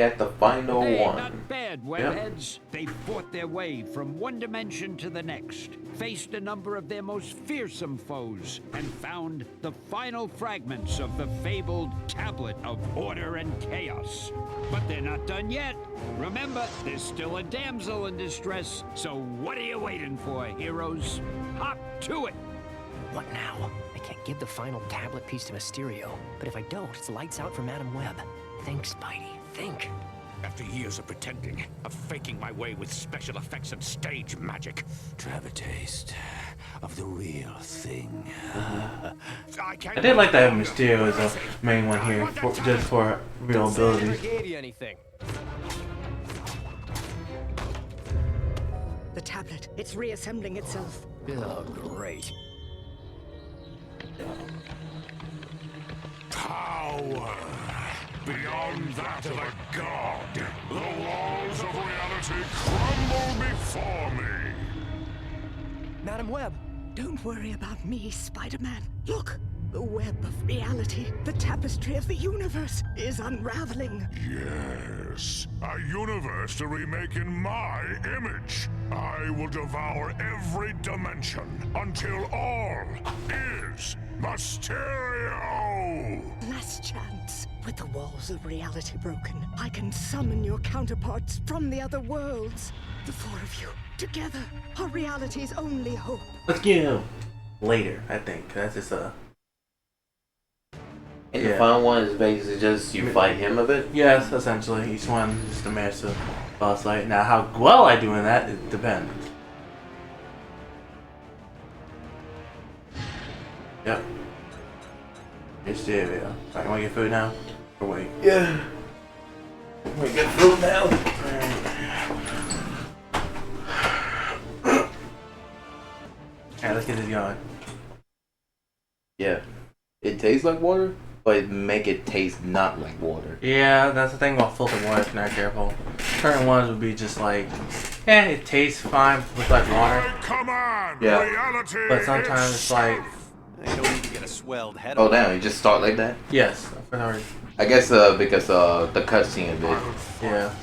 At the final Hey, one. not bad, webheads. They fought their way from one dimension to the next, faced a number of their most fearsome foes, and found the final fragments of the fabled Tablet of Order and Chaos. But they're not done yet. Remember, there's still a damsel in distress, so what are you waiting for, heroes? Hop to it! What now? I can't give the final tablet piece to Mysterio, but if I don't, it's lights out for Madam Web. Think, Spidey, think. After years of pretending, of faking my way with special effects and stage magic, to have a taste of the real thing. I did like that Mysterio as a main one here, just for real abilities. Gave you anything. The tablet, it's reassembling itself. Oh, great. Power beyond that of a god. The walls of reality crumble before me. Madam Web. Don't worry about me, Spider-Man. Look, the web of reality, the tapestry of the universe is unraveling. Yes, a universe to remake in my image. I will devour every dimension until all is Mysterio! Last chance. With the walls of reality broken, I can summon your counterparts from the other worlds. The four of you, together, are reality's only hope. Let's get him later, I think. That's just a... And the final one is basically just you fight him a bit? Yes, essentially. Each one is just a massive boss fight. Now, how well I do in that, it depends. Yep. It's Mysterio. Alright, you wanna get food now? Or wait? Yeah. We get food now. Alright, let's get this going. Yeah. It tastes like water, but make it taste not like water. Yeah, that's the thing about filtered water if you're not careful. Certain ones would be just like, yeah, it tastes fine, looks like water. Come on! Yeah. Reality But sometimes it's like, I don't need to get a swelled head. Oh damn, you just start like that? yes, for no reason. I guess because the cutscene a bit. Yeah.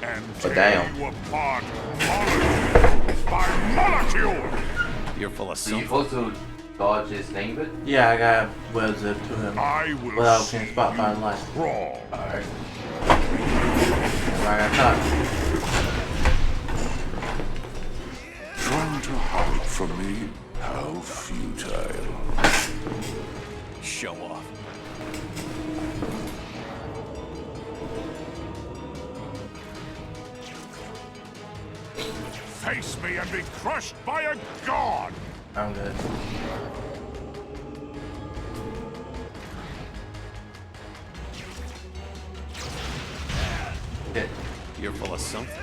and But tear damn. you apart molecule by molecule! You're full of So you something. supposed to dodge his thing bit? Yeah, I got web zip to him I will without see being spot by light. crawl. Alright. I got caught. Trying to hide from me? How futile. Show off. Face me and be crushed by a god! I'm good. Hit. You're full of something.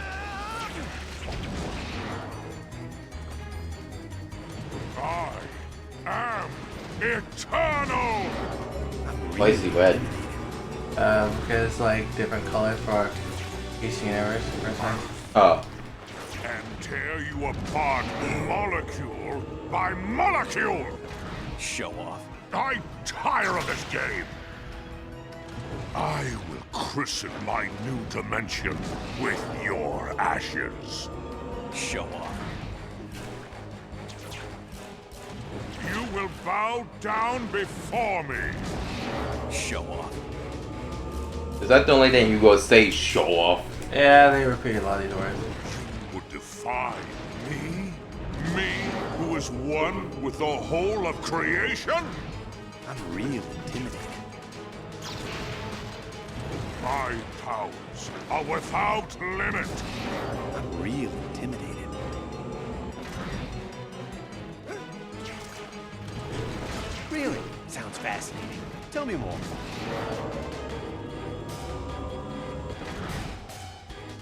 I am eternal! Why is he red? Because it's like different colors for each universe or something. Oh. And tear you apart molecule by molecule! Show off. I tire of this game! I will christen my new dimension with your ashes. Show off. You will bow down before me. Show off. Is that the only thing you gonna say, show off? Yeah, they repeat a lot of these words. Would defy me? Me, who is one with the whole of creation? I'm real intimidated. My powers are without limit. I'm real intimidated. Really? Sounds fascinating. Tell me more.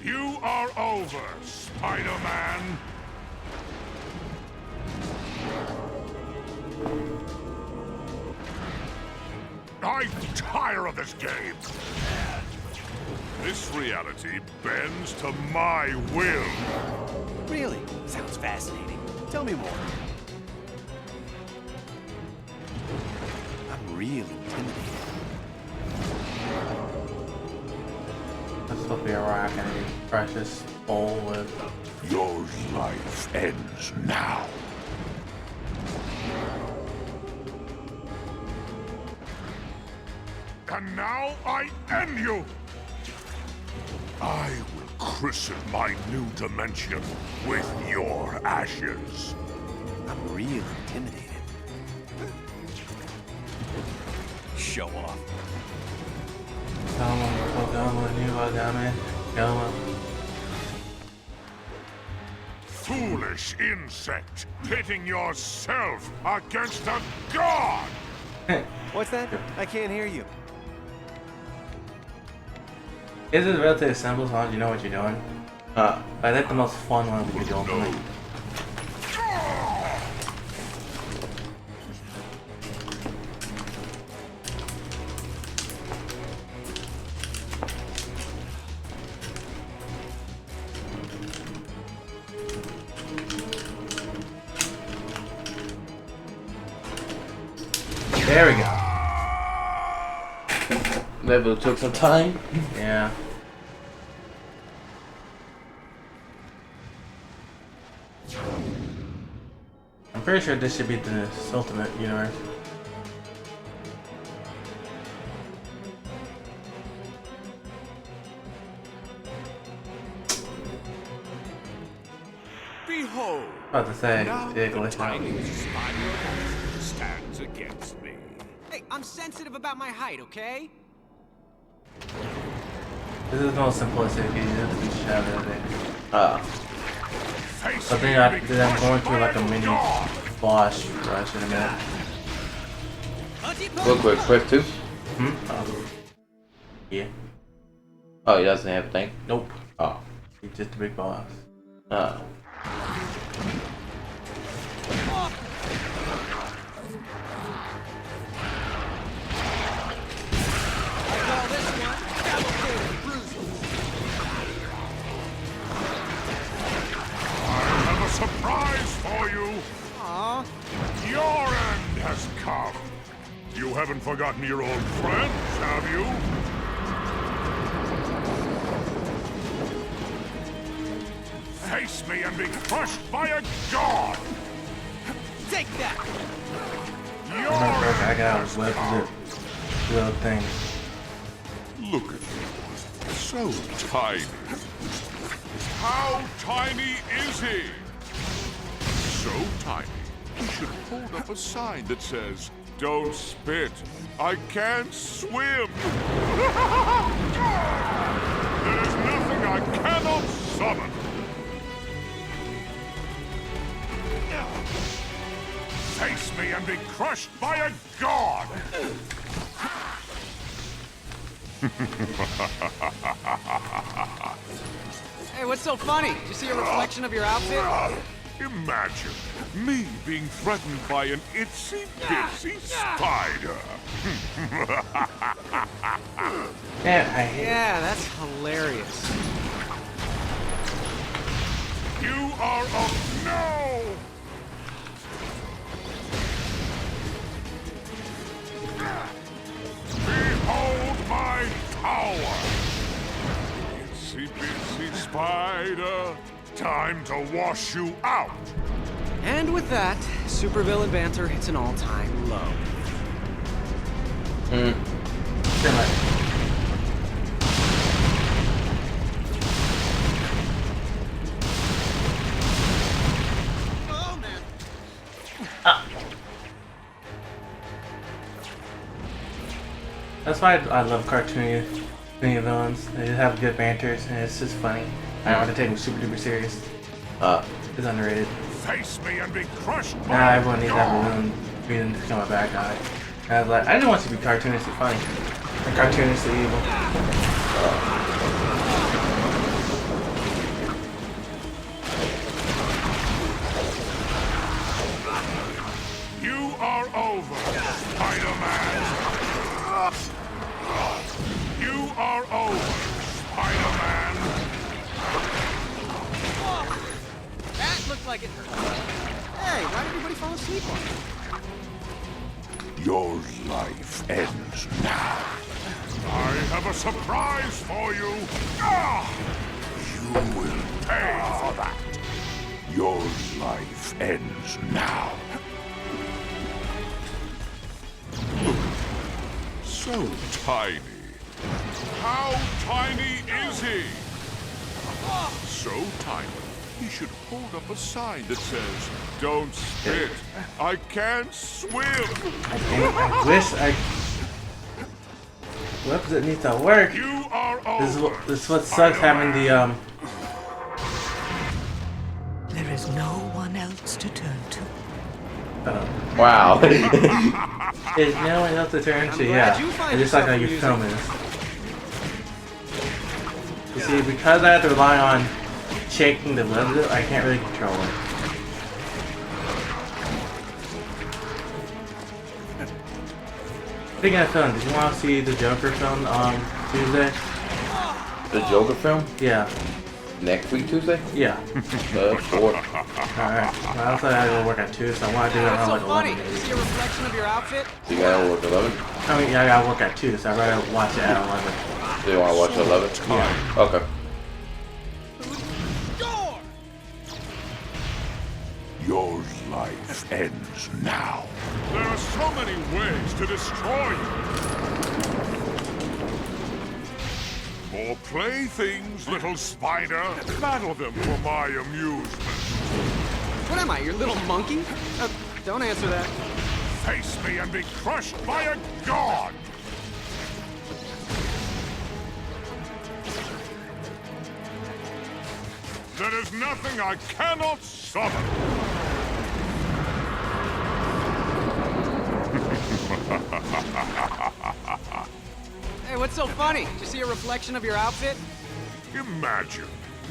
You are over, Spider-Man. I tire of this game. This reality bends to my will. Really? Sounds fascinating. Tell me more. I'm real intimidated. That's supposed to be a rock and he crushed his bowl with. Your life ends now. And now I end you! I will christen my new dimension with your ashes. I'm real intimidated. Show off. Come on, you are down. Come on. Foolish insect, pitting yourself against a god! What's that? I can't hear you. Is it relatively simple as long as you know what you're doing? But I think the most fun one would be the ultimate. There we go. Level took some time. Yeah. I'm pretty sure this should be the ultimate universe. Behold! About to say, Now yeah, the glitch out. tiny spider stands against me. Hey, I'm sensitive about my height, okay? This is the most simplistic. You just be shot everything. Face But me then and be I'm going crushed through by like a a mini god! boss rush in a minute. Real quick, press 2. Yeah. Oh, he doesn't have a thing? Nope. Oh. He's just a big boss. Oh. I call this one Cavalcade Bruises. I have a surprise for you! Aw, Your end has come! You haven't forgotten your old friends, have you? Face me and be crushed by a god! take that! Your Remember, I end got has web come! little thing. Look at you. So tiny. How tiny is he? So tiny, he should hold up a sign that says, "Don't spit. I can't swim." There is nothing I cannot summon. Face me and be crushed by a god! Hey, what's so funny? Did you see a reflection of your outfit? Imagine me being threatened by an itsy bitsy spider. Yeah, I hate Yeah, that's hilarious. You are of no! Behold my power! Itsy bitsy spider, time to wash you out! And with that, supervillain banter hits an all-time low. pretty much. Oh, man. That's why I love cartoony villains. They have good banters and it's just funny. I don't want to take them super duper serious. It's underrated. Face me and be crushed by Now a everyone needs to have god. a reason to become a bad guy. And I was like, I didn't want to be cartoonishly funny. Or cartoonishly evil. You are over, Spider-Man! You are over, Spider-Man! That looked like it hurt. Hey, why did everybody fall asleep on it? Your life ends now. I have a surprise for you. Ah! You will pay for that. Your life ends now. So tiny. How tiny is he? So tiny, he should hold up a sign that says, "Don't spit. I can't swim." I wish I... Whoops, it needs to work. You are over. This is what sucks having the, There is no one else to turn to. Wow. There's no one else to turn to, glad yeah. you find It's just like how yourself you amusing. film this. You see, because I have to rely on shaking the lens, I can't really control it. Speaking of film, did you want to see the Joker film on Tuesday? The Joker film? Yeah. Next week, Tuesday? Yeah. Sure. Alright. Well, I also had to go work at 2, so I want to do it What's around so like funny? 11 maybe. See a reflection of your outfit? So you gotta work 11? I mean, yeah, I gotta work at 2, so I'd rather watch it at 11. So you wanna watch 11? Yeah. Okay. Door! Your life ends now. There are so many ways to destroy you. More playthings, little spider. Battle them for my amusement. What am I, your little monkey? Don't answer that. Face me and be crushed by a god. There is nothing I cannot summon. Hey, what's so funny? Did you see a reflection of your outfit? Imagine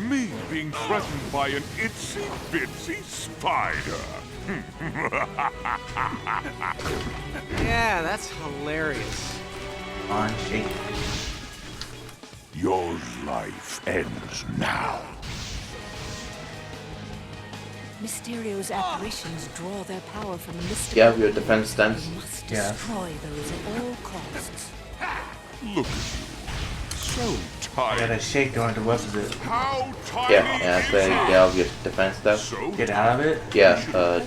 me being threatened by an itsy bitsy spider. Yeah, that's hilarious. On shake. Your life ends now. Mysterio's apparitions draw their power from the mystical. You have your defense stance? We must Yeah. destroy those at all costs. Look at you. So I tired. gotta shake going to what is it? How tiny Yeah, and I is say he? get out of your defense stance. So Get out of it? Yeah,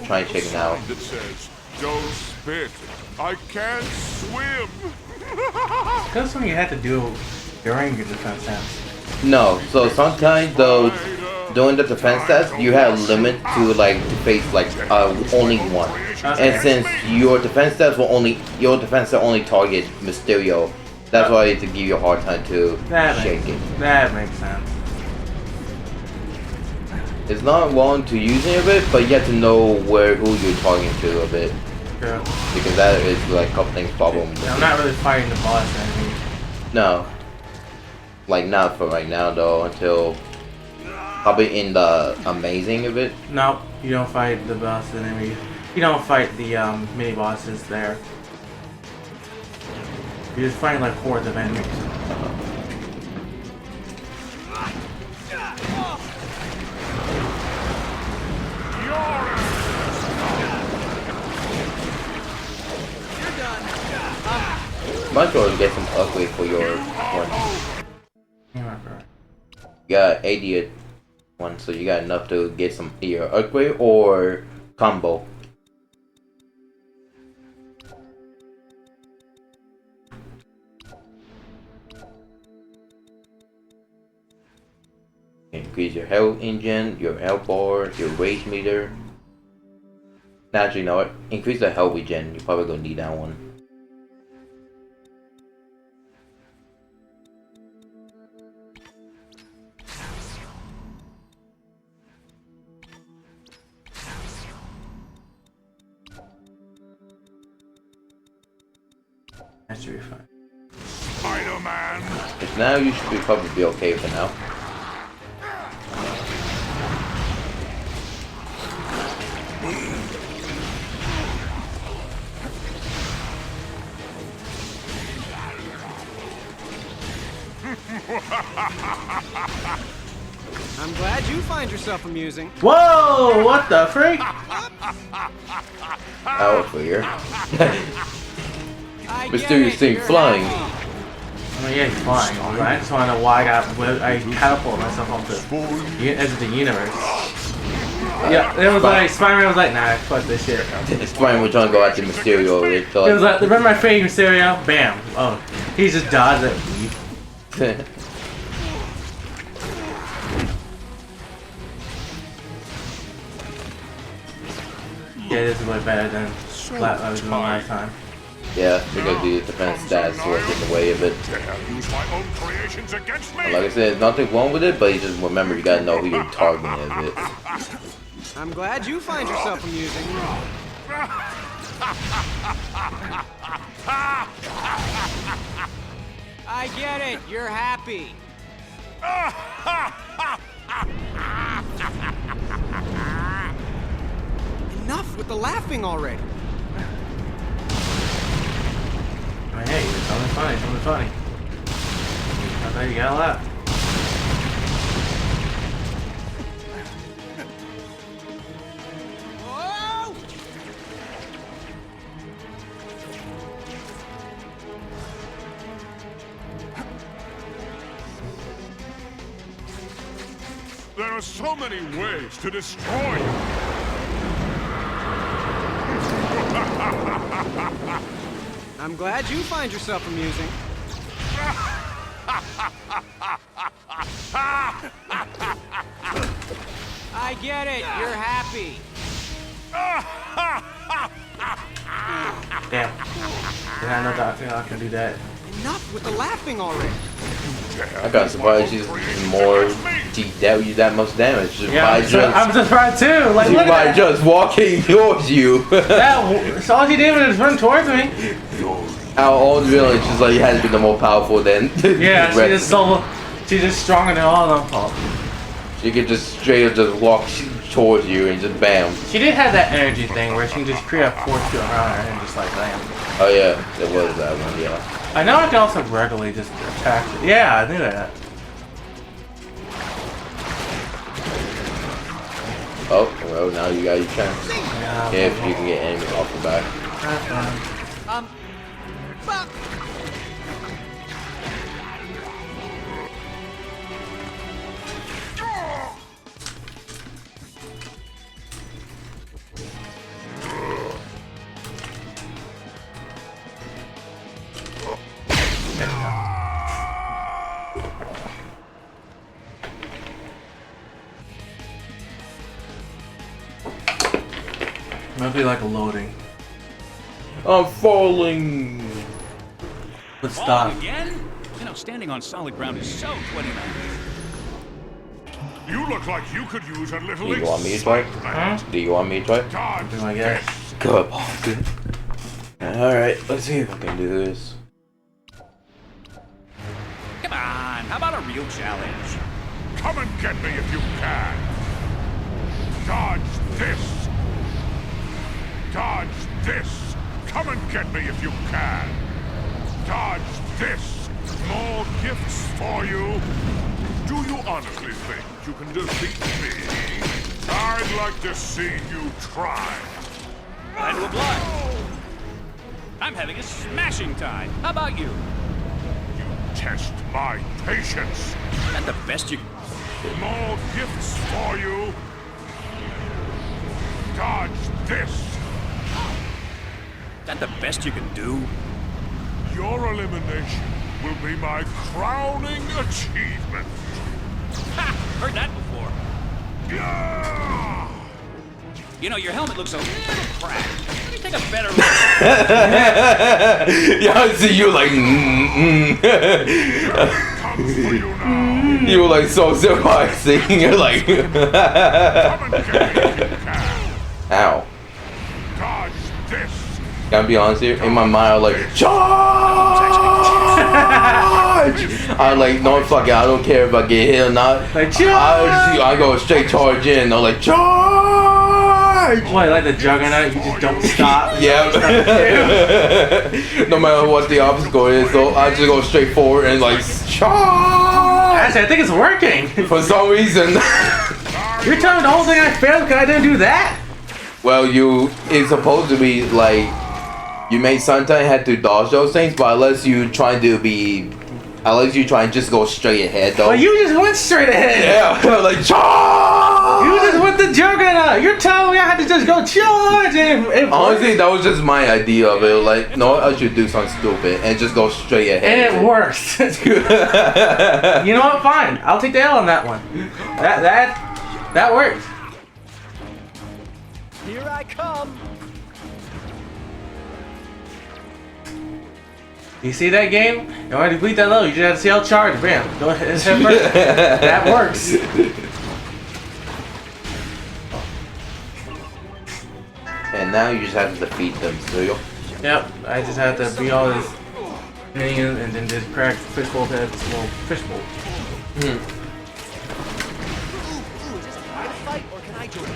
try and shake it now. That says, "Don't spit. I can't swim." That's something you have to do during your defense stance. No, so sometimes though, during the defense test, you have a limit to like to face like only one. And since your defense test will only target Mysterio, that's why it's to give you a hard time to shake it. That makes sense. It's not wrong to use any of it, but you have to know who you're talking to a bit, True. because that is like a couple things problem. with I'm it. not really fighting the boss or anything. No, like not for right now though. Until probably in the amazing of it. Nope, you don't fight the boss enemy. You don't fight the mini bosses there. You're just fighting like hordes of enemies. Might as well get some upgrade for your one. Yeah, You got 80 one, so you got enough to get some either upgrade or combo. Increase your health engine, your health bar, your rage meter. Naturally, you know what? Increase the health regen. You're probably gonna need that one. that should be fine. Spider-Man. But now you should probably be okay for now. I'm glad you find yourself amusing. Whoa! What the freak? Out for here. I Mysterious get it, thing you're flying. happy. I mean, yeah, he's flying. I just want to know why I catapult myself off the edge of the universe. Yeah, it was like Spider-Man was like, nah, fuck this shit. Spider-Man was trying to go after Mysterio. It was like, remember my favorite Mysterio? Bam. Oh, he just dodged it. Yeah, this is way better than I was doing last time. Yeah, because the defense stats was in the way of it. Like I said, nothing wrong with it, but you just remember you gotta know who you're targeting as it. I'm glad you find yourself amusing. I get it. You're happy. Enough with the laughing already. I mean, hey, it's only funny, it's only funny. I thought you got a laugh. Whoa! There are so many ways to destroy you. I'm glad you find yourself amusing. I get it. You're happy. Damn. Yeah, I know that I can do that. Enough with the laughing already. I got surprised she's more dealt you that much damage. Yeah, I'm surprised too. Like, look by at just walking towards you. So all she did was run towards me. Our own villain, she's like, you had to be the more powerful than. Yeah, she's just stronger than all of them. Oh. She could just straight up just walk towards you and just bam. She did have that energy thing where she can just create a force field around her and just like bam. Oh yeah, there was that one, yeah. I know I can also regularly just attack it. Yeah, I knew that. Oh, well, now you got your chance. Yeah, If you can get enemies off the back. Fuck. Might be like a loading. I'm falling. Let's stop. Again? You know, standing on solid ground is so 29. You look like you could use a little. Do you want me to try? Huh? Do you want me to try? Do I guess? Good. Oh, good. Alright, let's see if I can do this. Come on, how about a real challenge? Come and get me if you can. Dodge this. Dodge this. Come and get me if you can. Dodge this. More gifts for you. Do you honestly think you can defeat me? I'd like to see you try. Glad to oblige. I'm having a smashing time. How about you? You test my patience. Is that the best you... More gifts for you. Dodge this. Is that the best you can do? Your elimination will be my crowning achievement. Ha! Heard that before. Yeah! You know, your helmet looks a little cracked. Let me take a better look. Yeah, I see you like. Comes for you now. You were like so surprising. You're like. Come and get me if you can. Ow. Dodge this. Gotta be honest here. In my mind, I'm like charge. I'm like, no, fuck it. I don't care if I get hit or not. Like, charge! I go straight charge in. I'm like charge. Boy, like the Juggernaut, you just don't stop. Yeah. No matter what the obstacle is, so I just go straight forward and like charge. Actually, I think it's working. For some reason. You're telling me the whole thing I failed because I didn't do that? Well, it's supposed to be like you may sometimes have to dodge those things, but unless you try to be At least you try and just go straight ahead though. Well, you just went straight ahead. Yeah, like charge! You just went the juggernaut. You're telling me I had to just go charge and honestly, that was just my idea of it. Like, no, I should do something stupid and just go straight ahead. And it works. You know what? Fine. I'll take the L on that one. That worked. Here I come. You see that game? You want to complete that level, you just have to see how charged. Bam. Go ahead and hit first. That works. And now you just have to defeat them, so Yep, I just have to beat all this minions and then just crack fishbowl heads. Well, fishbowl. Ooh, is this a private fight or can I join?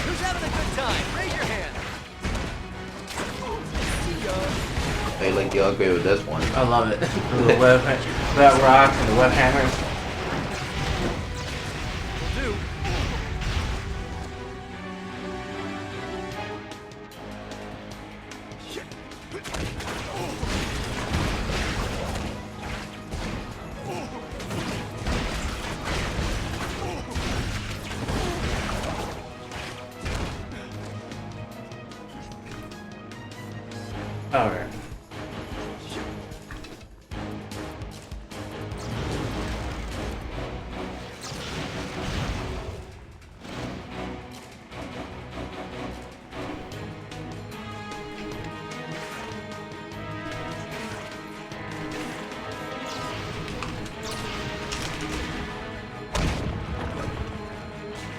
Who's having a good time? Raise your hand. hey, like you agree with this one. I love it. The web, that rock and the web hammers. Do. Alright.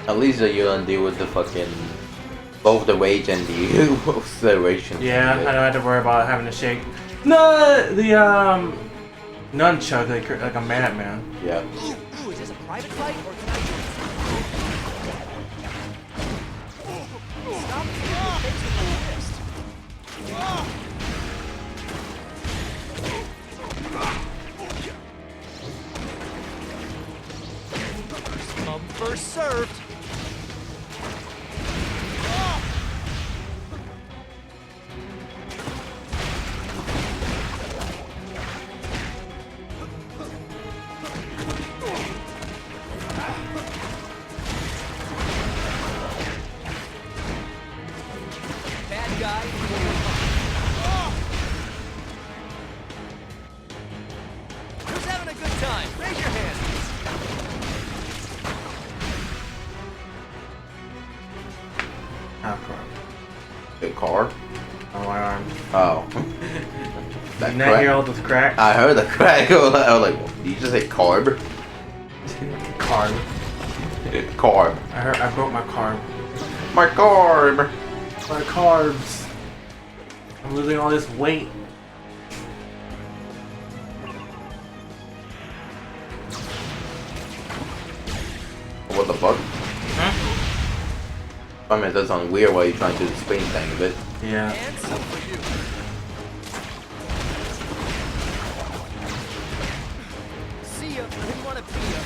At least you don't deal with the fucking both the rage and the acceleration. Yeah, I don't have to worry about having to shake. No, the nunchuck like a madman. Yeah. Ooh, is this a private fight or can I join? Stop hitting your face with my fist. First come, first served. Bad guy. Who's having a good time? Raise your hand. Oh, crap. The car? On my arm. Oh. That Did you not hear all those cracks? I heard the crack. I was like, did you just say carb? Carb. Carb. I broke my carb. My carb. My carbs. I'm losing all this weight. What the fuck? I mean, that sounds weird while you're trying to do the spin thing, but Yeah. And some for you. See ya. Who wanna be ya?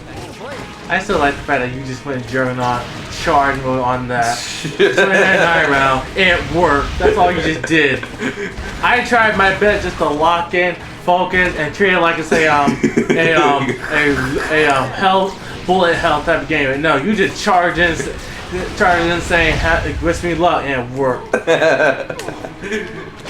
Nice play. I still like the fact that you just went Juggernaut charge mode on that. Swing that around. It worked. That's all you just did. I tried my best just to lock in, focus, and treat it like it's a health bullet health type of game. But no, you just charge in saying wish me luck, and it worked.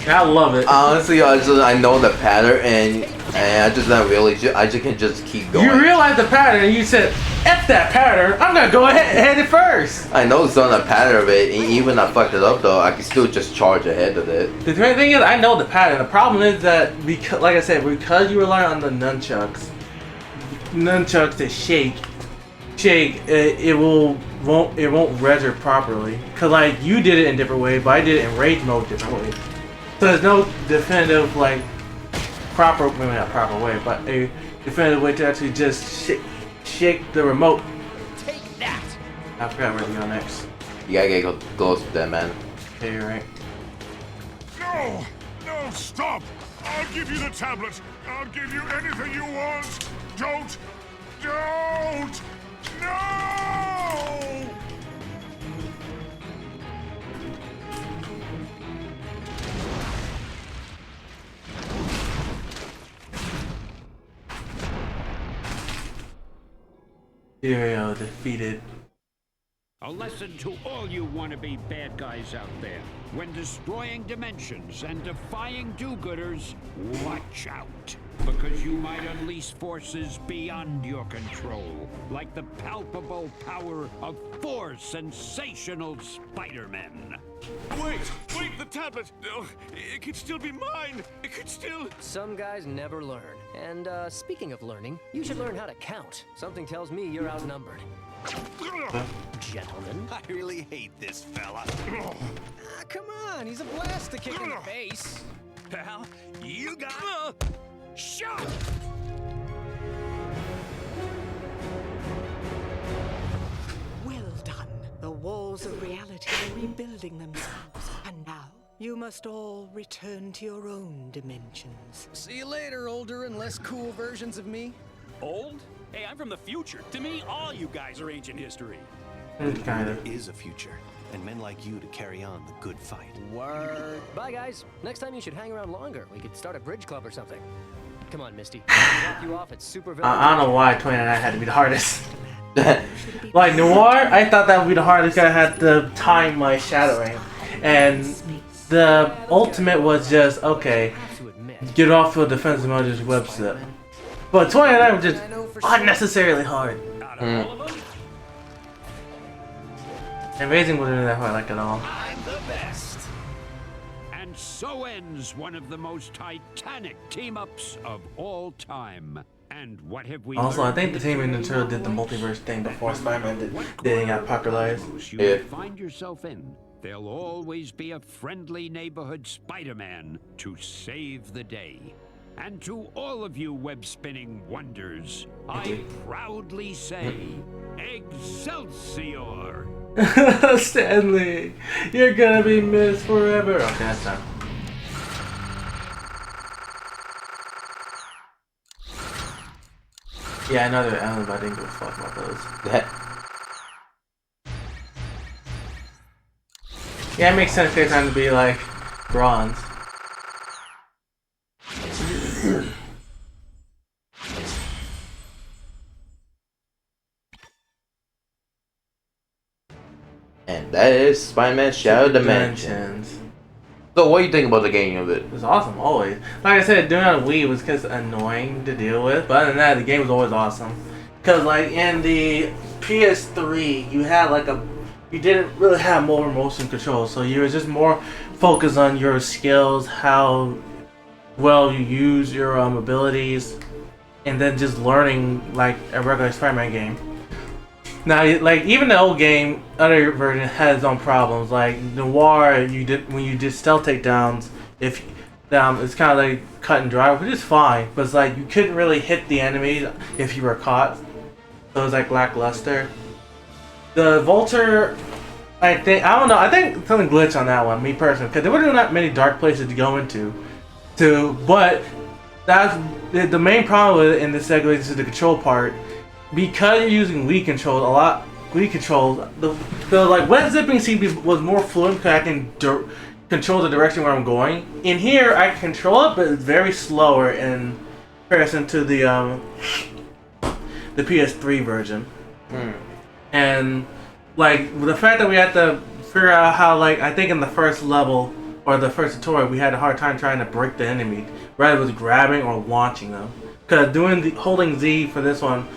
I love it. honestly, I know the pattern, and I just not really. I just can just keep going. You realized the pattern, and you said, "F that pattern. I'm gonna go ahead it first." I know it's on the pattern of it, and even I fucked it up though, I can still just charge ahead of it. The great thing is, I know the pattern. The problem is that because, like I said, because you rely on the nunchucks to shake, it won't register properly. Cause like you did it in different way, but I did it in rage mode differently. So there's no definitive like proper, maybe not proper way, but a definitive way to actually just shake the remote. Take that. I forgot where to go next. You gotta get close to that, man. Okay, you're right. No! No, stop! I'll give you the tablet. I'll give you anything you want. Don't! Don't! No! Mysterio defeated. A lesson to all you wannabe bad guys out there. When destroying dimensions and defying do-gooders, watch out. Because you might unleash forces beyond your control. Like the palpable power of four sensational Spider-Men. Wait, the tablet! Oh, it could still be mine! It could still... Some guys never learn. And speaking of learning, you should learn how to count. Something tells me you're outnumbered. Gentlemen. I really hate this fella. Come on, he's a blast to kick in the face. Pal, you got... Shut! Well done. The walls of reality are rebuilding themselves. And now, you must all return to your own dimensions. See you later, older and less cool versions of me. Old? Hey, I'm from the future. To me, all you guys are ancient history. Kind of. There is a future, and men like you to carry on the good fight. Word. Bye, guys. Next time you should hang around longer. We could start a bridge club or something. Come on, Misty. I'll drop you off at Super Villain. I don't know why 29 had to be the hardest. Like Noir, I thought that would be the hardest. I had to time my shadowing, and the ultimate was just okay. Get off of defensive mode, just web slip. But 29 was just unnecessarily hard. Amazing wasn't that hard like at all. I'm the best. And so ends one of the most titanic team-ups of all time. And what have we Also, I learned think the team in from Nintendo did the multiverse thing before Spider-Man didn't get popularized. You may find yourself in. There'll always be a friendly neighborhood Spider-Man to save the day. And to all of you web-spinning wonders, I proudly say, Excelsior! Stanley, you're gonna be missed forever. Okay, that's done. Yeah, I know that. I didn't give a fuck about those. Yeah, it makes sense for time to be like bronze. And that is Spider-Man Shadow Dimensions. So what do you think about the game of it? It was awesome, always. Like I said, doing it on Wii was just annoying to deal with, but other than that, the game was always awesome. Cause like in the PS3, you had like you didn't really have more motion control, so you were just more focused on your skills, how well you use your abilities, and then just learning like a regular Spider-Man game. Now, like even the old game, other version had its own problems. Like Noir, when you did stealth takedowns, if it's kind of like cut and dry, which is fine. But it's like you couldn't really hit the enemies if you were caught. So it was like lackluster. The Vulture, I don't know. I think something glitched on that one, me personally, because there were not many dark places to go into. But that's the main problem with it, and this segues to the control part. Because you're using Wii controls, the like web zipping was more fluent because I can control the direction where I'm going. In here, I can control it, but it's very slower in comparison to the PS3 version. And like the fact that we had to figure out how, like I think in the first level or the first tutorial, we had a hard time trying to break the enemy, rather than grabbing or launching them. Because holding Z for this one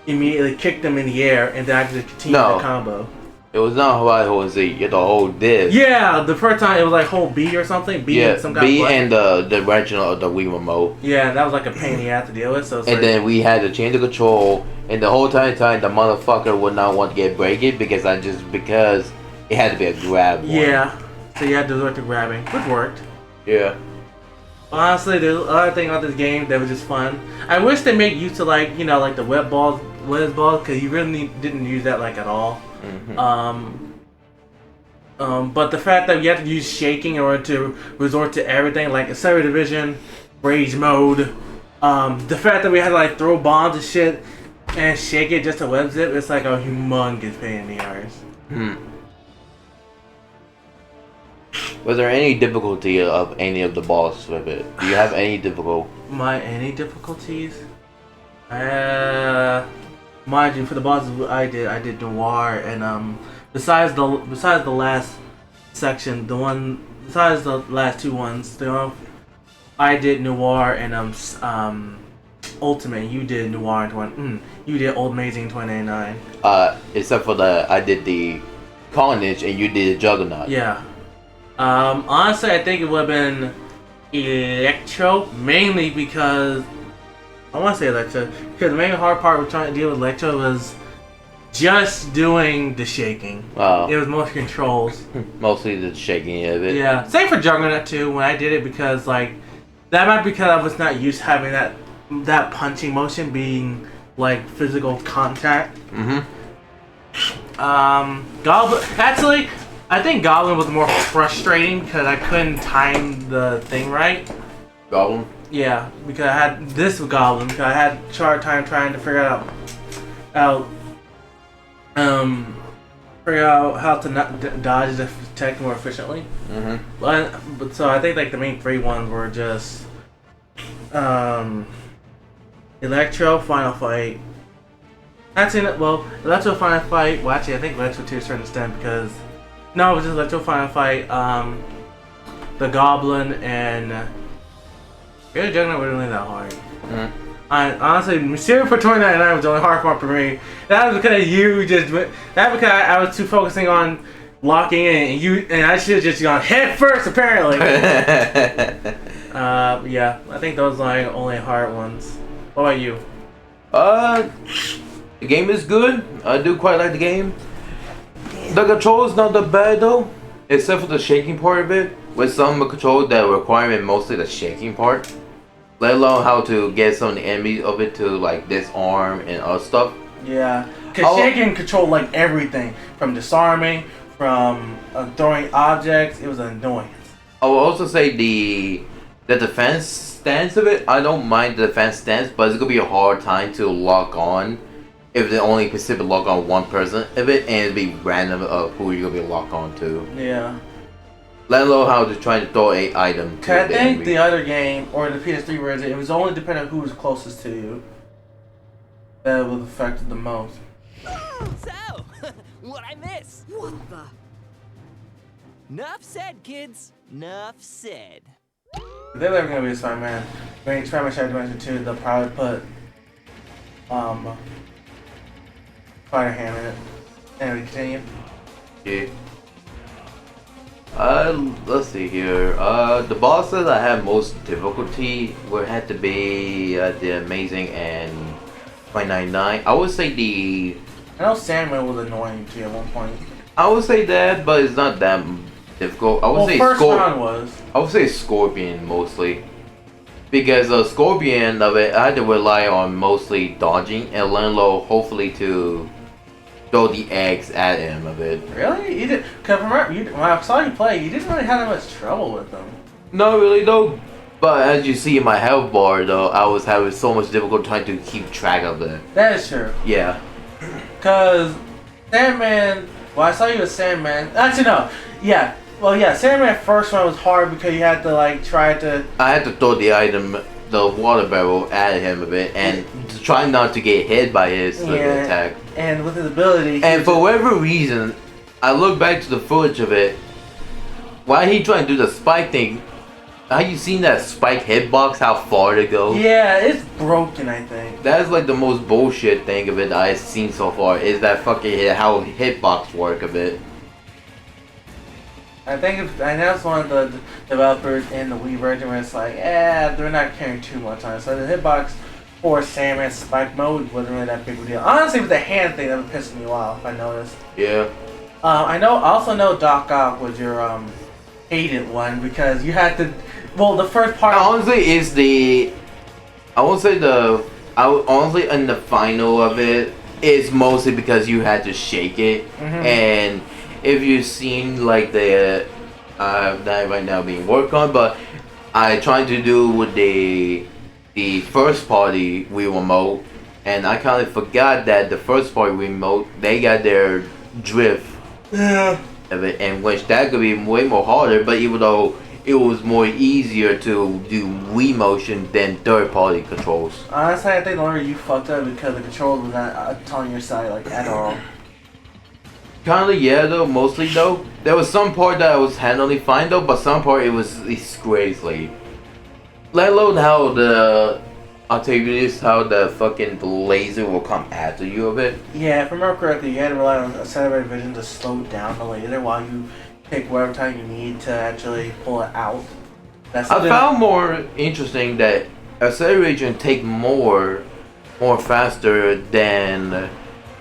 immediately kicked them in the air, and then I could continue the combo. It was not about hold Z. You had to hold this. Yeah, the first time it was like hold B or something. B and some kind B of and the original of the Wii remote. Yeah, that was like a pain in the ass to deal with. So then we had to change the control, and the whole time the motherfucker would not want to get break it because it had to be a grab one. Yeah, so you had to resort to grabbing, which worked. Yeah. Honestly, there's other thing about this game that was just fun. I wish they made use of like the web balls, because you really didn't use that like at all. But the fact that you have to use shaking in order to resort to everything, like Accelerated Division, Rage Mode, the fact that we had to like throw bombs and shit and shake it just to web zip, it's like a humongous pain in the arse. Was there any difficulty of any of the boss with it? Do you have any difficulty? Any difficulties? Mind you, for the bosses I did Noir, and besides the last section, besides the last two ones, I did Noir and Ultimate. You did Noir and you did Old Amazing 2099. Except for I did the Carnage and you did Juggernaut. Yeah. Honestly, I think it would have been Electro, mainly because I want to say Electro, because the main hard part with trying to deal with Electro was just doing the shaking. Wow. It was mostly controls. Mostly the shaking of it. Yeah. Same for Juggernaut too. When I did it, because like that might be because I was not used to having that punching motion being like physical contact. Goblin. Actually, I think Goblin was more frustrating because I couldn't time the thing right. Goblin? Yeah, because I had this with Goblin, because I had hard time trying to figure out how to not dodge the attack more efficiently. But so I think like the main three ones were just Electro, Final Fight. Actually, well, Electro, Final Fight. Well, actually, I think Electro to a certain extent, because no, it was just Electro, Final Fight, the Goblin, and really Juggernaut wasn't really that hard. Honestly, Mysterio for 2099 was the only hard part for me. That was because because I was too focusing on locking in, and I should have just gone head first apparently. Yeah, I think those are the only hard ones. What about you? The game is good. I do quite like the game. The control is not that bad though, except for the shaking part of it. With some control that require mostly the shaking part, let alone how to get some of the enemies of it to like disarm and other stuff. Yeah, because shaking control like everything from disarming, from throwing objects. It was an annoyance. I will also say the defense stance of it. I don't mind the defense stance, but it's gonna be a hard time to lock on if they only specific lock on one person of it, and it'd be random of who you're gonna be locked on to. Yeah. Let alone how to try to throw an item to I think the other game, or the PS3 version, it was only dependent on who was closest to you that was affected the most. So, what'd I miss? What the? Nuff said, kids. Nuff said. If they're ever gonna be a Spider-Man, when Spider-Man Shadow Dimension 2, they'll probably put Spider-Ham in it. Anyway, continue. Yeah. Let's see here. The bosses I had most difficulty would have to be the Amazing and 2099. I would say I know Sandman was annoying to you at one point. I would say that, but it's not that difficult. I would say first round was. I would say Scorpion mostly. Because Scorpion of it, I had to rely on mostly dodging and learn low, hopefully to throw the eggs at him a bit. Really? You did? Cause remember, when I saw you play, you didn't really have that much trouble with them. Not really though. But as you see in my health bar though, I was having so much difficulty trying to keep track of it. That is true. Yeah. Cause Sandman, well, I saw you with Sandman. Actually, no. Yeah. Well, yeah. Sandman first one was hard because you had to like try to. I had to throw the item, the water barrel, at him a bit, and to try not to get hit by his attack. And with his ability. And for whatever reason, I look back to the footage of it. Why he trying to do the spike thing? Have you seen that spike hitbox? How far to go? Yeah, it's broken. I think. That's like the most bullshit thing of it I've seen so far. Is that fucking how hitbox work of it? I think that's one of the developers in the Wii version where it's like, they're not caring too much on it. So the hitbox for Sandman Spike mode wasn't really that big of a deal. Honestly, it was the hand thing that was pissing me off. I noticed. Yeah. I also know Doc Ock was your hated one because you had to. Well, the first part. Honestly, is the. I won't say the. Honestly, in the final of it, it's mostly because you had to shake it, and if you've seen like the that right now being worked on, but I tried to do with the first party Wii remote, and I kind of forgot that the first party remote they got their drift of it, and which that could be way more harder. But even though it was more easier to do Wii motion than third party controls. Honestly, I think the only you fucked up because the controller was not on your side like at all. Kinda, yeah, though, mostly though. There was some part that was handling fine though, but some part it was crazy. Let alone how I'll tell you this, how the fucking laser will come after you a bit. Yeah, if I remember correctly, you had to rely on accelerated vision to slow down the laser while you take whatever time you need to actually pull it out. I found more interesting that acceleration take more faster than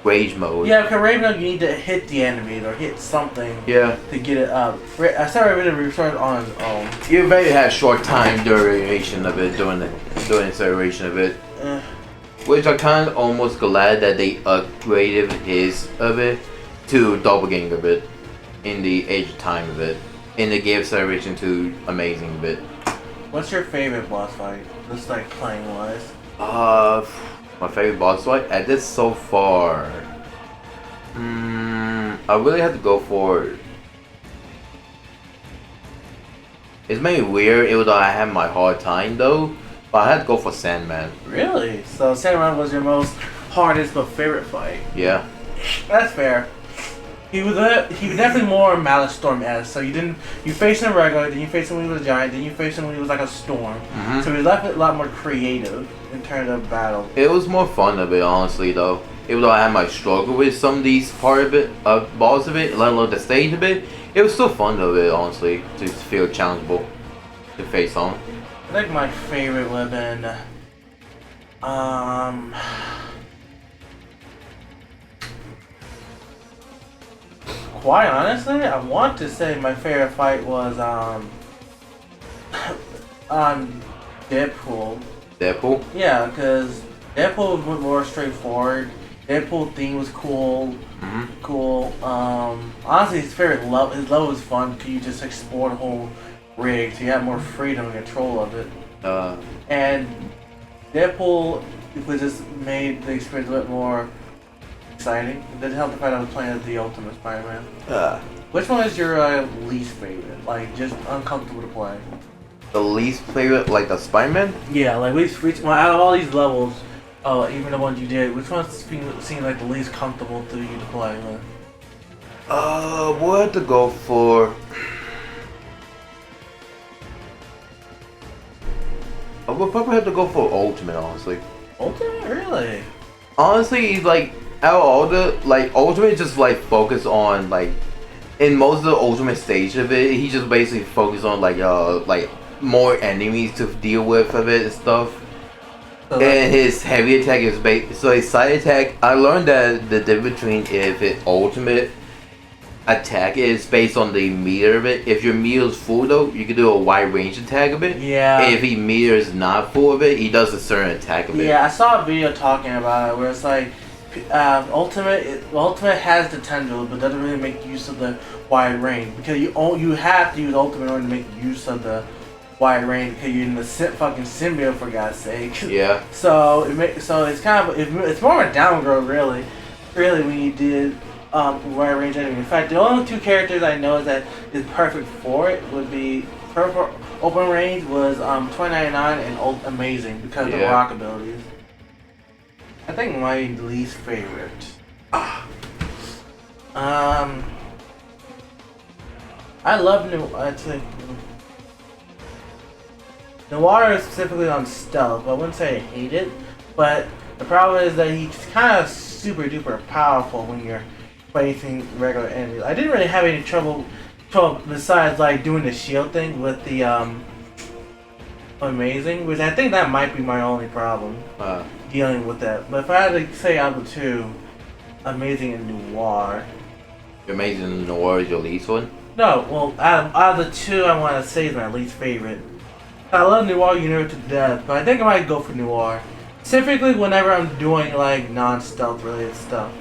rage mode. Yeah, because rage mode you need to hit the enemy or hit something. Yeah. To get it up. Accelerated vision restarts on its own. You very have short time duration of it doing acceleration of it. Which I kind of almost glad that they upgraded his of it to doppelganger of it in the age of time of it, and they gave acceleration to amazing of it. What's your favorite boss fight? Just like playing wise. My favorite boss fight at this so far. I really have to go for. It's maybe weird, even though I have my hard time though. But I had to go for Sandman. Really? So Sandman was your most hardest but favorite fight? Yeah. That's fair. He was definitely more Malice Storm-esque. So you faced him regular, then you faced him when he was a giant, then you faced him when he was like a storm. So he left it a lot more creative in terms of battle. It was more fun of it, honestly, though. Even though I had my struggle with some of these part of it, balls of it, let alone the stage of it, it was still fun of it, honestly, to feel challengeable to face on. I think my favorite would have been, quite honestly, I want to say my favorite fight was, on Deadpool. Deadpool? Yeah, because Deadpool was more straightforward. Deadpool theme was cool. Cool. Honestly, his level was fun because you just explore the whole rig, so you have more freedom and control of it. And Deadpool was just made the experience a bit more exciting. It didn't help the fact I was playing as the Ultimate Spider-Man. Which one is your least favorite? Like, just uncomfortable to play? The least favorite, like the Spider-Man? Yeah, like out of all these levels, even the ones you did, which one seemed like the least comfortable to you to play with? We'll have to go for. I would probably have to go for Ultimate, honestly. Ultimate, really? Honestly, like out of all the Ultimate, just like focus on like in most of the Ultimate stage of it, he just basically focused on like more enemies to deal with of it and stuff. So and his heavy attack is so his side attack. I learned that the difference between if his ultimate attack is based on the meter of it. If your meter is full though, you can do a wide range attack of it. Yeah. If he meter is not full of it, he does a certain attack of it. Yeah, I saw a video talking about it where it's like ultimate has the tendrils but doesn't really make use of the wide range because you have to use ultimate in order to make use of the wide range because you're in the fucking symbiote for God's sake. Yeah. So it's kind of it's more of a downgrade really when you did wide range enemy. In fact, the only two characters I know that is perfect for it would be for open range was 2099 and Amazing because of the rock abilities. I think my least favorite. I love Noir specifically on stealth. I wouldn't say I hate it, but the problem is that he's kind of super duper powerful when you're facing regular enemies. I didn't really have any trouble besides like doing the shield thing with the Amazing, which I think that might be my only problem dealing with that. But if I had to say out of the two, Amazing and Noir. Amazing and Noir is your least one? No, well, out of the two, I want to say is my least favorite. I love Noir Universe to death, but I think I might go for Noir. Specifically whenever I'm doing like non-stealth related stuff.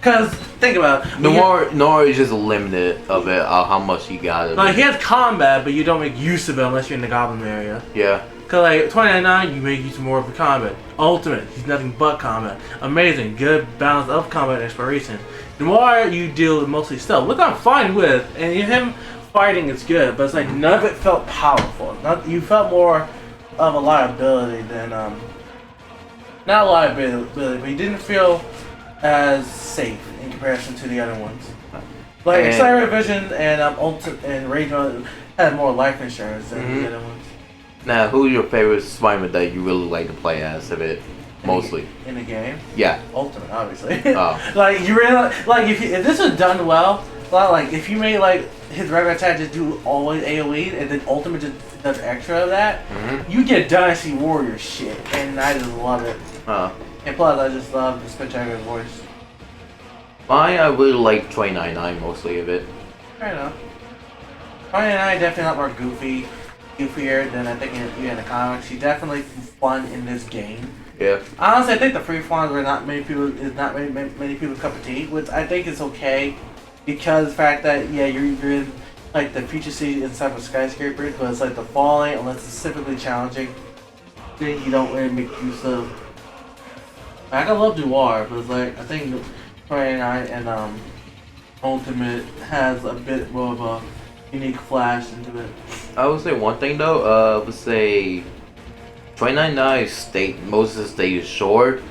Cause think about it. Noir is just limited of it, how much you got. Like he has combat, but you don't make use of it unless you're in the goblin area. Yeah. Cause like 2099, you make use more of the combat. Ultimate, he's nothing but combat. Amazing, good balance of combat and exploration. Noir, you deal with mostly stealth, which I'm fine with, and him fighting is good, but it's like none of it felt powerful. You felt more of a liability than not a liability, but you didn't feel as safe in comparison to the other ones. Like Accelerated Vision and and Rage had more life insurance than the other ones. Now, who's your favorite Spider-Man that you really like to play as of it? Mostly. In the game? Yeah. Ultimate, obviously. Oh. Like, you really, like, if this was done well, like, if you made, like, his regular attack just do always AoE, and then Ultimate just does extra of that, you get Dynasty Warrior shit, and I just love it. And plus, I just love the spectacular voice. Mine, I really like 2099 mostly of it. Fair enough. 2099 definitely not more goofier than I think in the comics. She's definitely fun in this game. Yeah. Honestly, I think the free forms are not many people's cup of tea, which I think is okay because the fact that you're in like the future city inside of skyscrapers, but it's like the falling unless it's specifically challenging, then you don't really make use of. Like, I love Noir, but it's like I think 29 and Ultimate has a bit more of a unique flash into it. I would say one thing though, I would say 2099 most of the stage is short.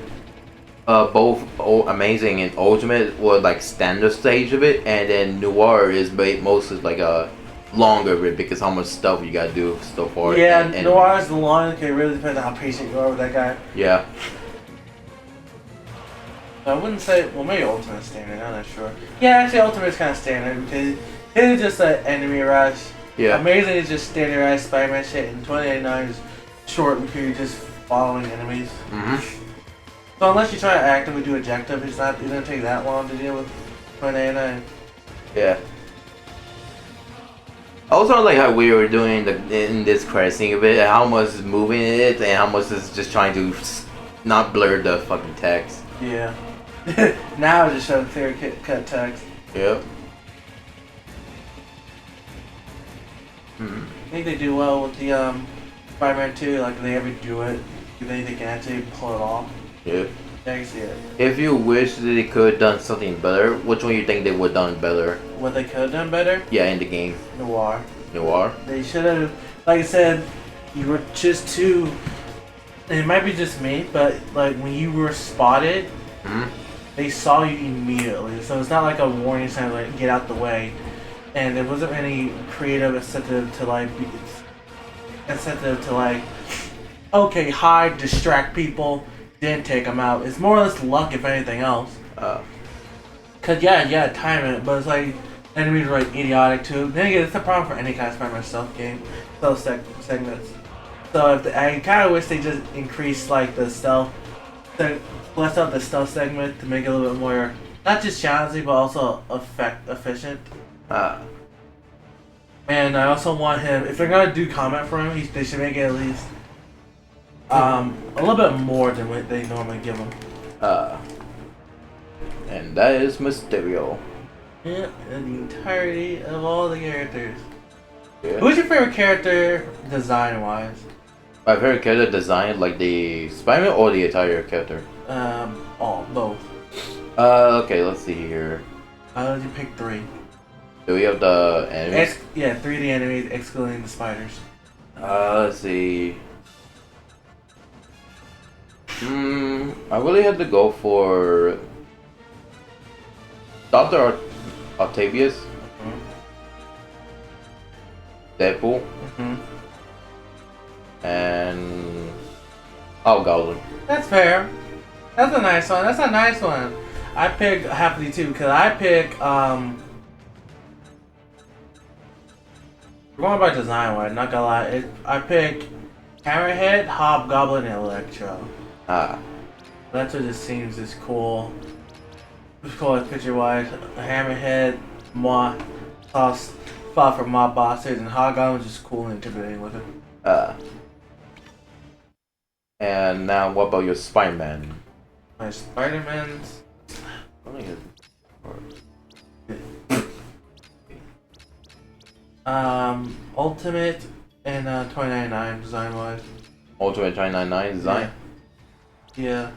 Both Amazing and Ultimate were like standard stage of it, and then Noir is mostly like a longer bit because how much stuff you gotta do so far. Yeah, Noir is the longest. It really depends on how patient you are with that guy. Yeah. I wouldn't say, well, maybe Ultimate's standard, I'm not sure. Yeah, actually Ultimate's kind of standard because it's just an enemy rush. Yeah. Amazing is just standardized Spider-Man shit, and 2099 is short because you're just following enemies. So unless you try to actively do objective, it's gonna take that long to deal with 2099. Yeah. I also like how we were doing in this credit scene of it, how much is moving it, and how much is just trying to not blur the fucking text. Yeah. Now it just shows clear cut text. Yep. I think they do well with the Spider-Man 2, like if they ever do it, you think they can actually pull it off? Yeah. I can see it. If you wish that they could have done something better, which one you think they would have done better? What they could have done better? Yeah, in the game. Noir. Noir? They should have, like I said, you were just too, and it might be just me, but like when you were spotted, they saw you immediately. So it's not like a warning sign like get out the way. And there wasn't any creative incentive to like okay, hide, distract people, then take them out. It's more or less luck if anything else. Cause yeah, time it, but it's like enemies are like idiotic too. Then again, it's a problem for any kind of Spider-Man stealth game, stealth segments. So I kind of wish they just increased like the stealth, less out the stealth segment to make it a little bit more not just challenging but also efficient. And I also want him, if they're gonna do combat for him, they should make it at least a little bit more than what they normally give him. And that is Mysterio. Yeah, and the entirety of all the characters. Yeah. Who's your favorite character design-wise? My favorite character design, like the Spider-Man or the entire character? Both. Okay, let's see here. You pick 3. Do we have the enemies? 3 of the enemies, excluding the spiders. Let's see. I really had to go for Dr. Octavius, Deadpool, and Hobgoblin. That's fair. That's a nice one. That's a nice one. I picked Happily too because I pick we're going by design wise, not gonna lie. I pick Hammerhead, Hobgoblin, and Electro. That's what just seems is cool. Just cool picture wise. Hammerhead, fought for mob bosses, and Hobgoblin's just cool and intimidating with it. And now what about your Spider-Man? My Spider-Man's Ultimate and 2099 design wise. Ultimate 2099 design. Yeah.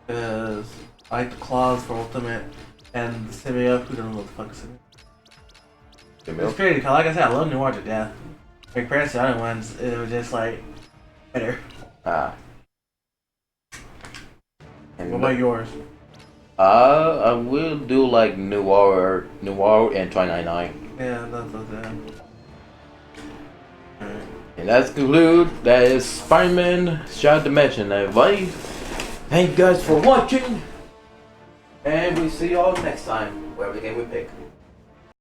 Because I like the claws for Ultimate and the Symbiote. Who doesn't love the fucking Symbiote? It's crazy because, like I said, I love Noir to death. Compared to the other ones, it was just like better. And what about yours? I will do like Noir and 2099. Yeah, that's what Alright. And that's conclude. That is Spider-Man Shattered Dimension, everybody. Thank you guys for watching. And we'll see y'all next time, wherever game we pick.